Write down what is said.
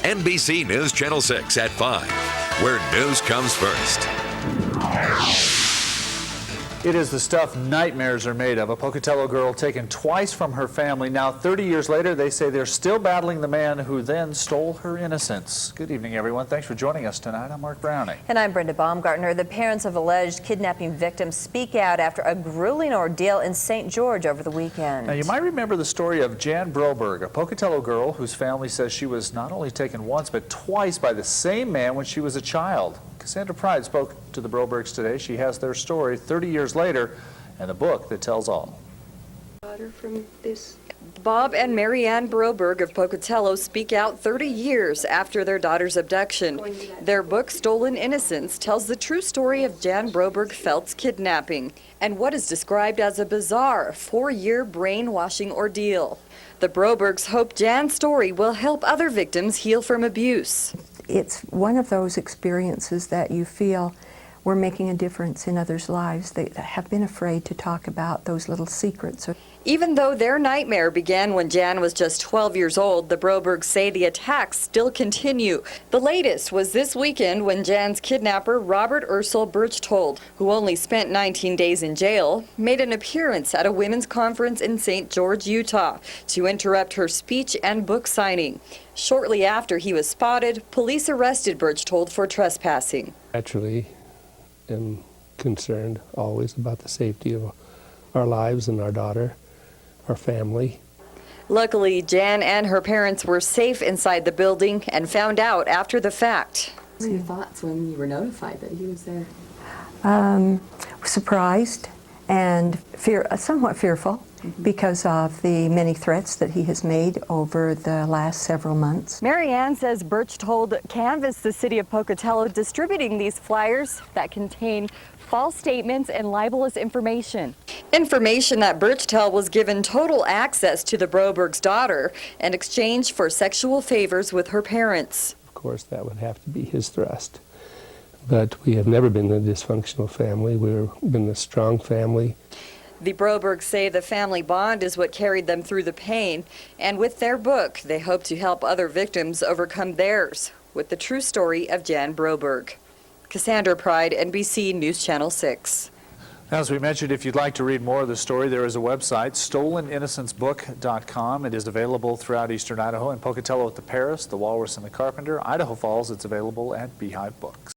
NBC News Channel 6 at 5, where news comes first. It is the stuff nightmares are made of. A Pocatello girl taken twice from her family. Now, 30 years later, they say they're still battling the man who then stole her innocence. Good evening, everyone. Thanks for joining us tonight. I'm Mark Browning. And I'm Brenda Baumgartner. The parents of alleged kidnapping victims speak out after a grueling ordeal in St. George over the weekend. Now, you might remember the story of Jan Broberg, a Pocatello girl whose family says she was not only taken once, but twice by the same man when she was a child. Cassandra Pride spoke to the Brobergs today. She has their story 30 years later and a book that tells all. From this. Bob and Mary Ann Broberg of Pocatello speak out 30 years after their daughter's abduction. Their book, Stolen Innocence, tells the true story of Jan Broberg Felt's kidnapping and what is described as a bizarre 4-year brainwashing ordeal. The Brobergs hope Jan's story will help other victims heal from abuse. It's one of those experiences that you feel we're making a difference in others' lives. They have been afraid to talk about those little secrets. Even though their nightmare began when Jan was just 12 years old, the Brobergs say the attacks still continue. The latest was this weekend when Jan's kidnapper, Robert Ursel Berchtold, who only spent 19 days in jail, made an appearance at a women's conference in St. George, Utah, to interrupt her speech and book signing. Shortly after he was spotted, police arrested Berchtold for trespassing. Naturally, am concerned always about the safety of our lives and our daughter, our family. Luckily, Jan and her parents were safe inside the building and found out after the fact. What were your thoughts when you were notified that he was there? Surprised and somewhat fearful because of the many threats that he has made over the last several months. Mary Ann says Berchtold canvassed the city of Pocatello distributing these flyers that contain false statements and libelous information. Information that Berchtold was given total access to the Broberg's daughter in exchange for sexual favors with her parents. Of course, that would have to be his thrust. But we have never been a dysfunctional family. We've been a strong family. The Brobergs say the family bond is what carried them through the pain, and with their book, they hope to help other victims overcome theirs with the true story of Jan Broberg. Cassandra Pride, NBC News Channel 6. As we mentioned, if you'd like to read more of the story, there is a website, stoleninnocence.book.com. It is available throughout eastern Idaho and Pocatello at the Paris, the Walrus and the Carpenter. Idaho Falls, it's available at Beehive Books.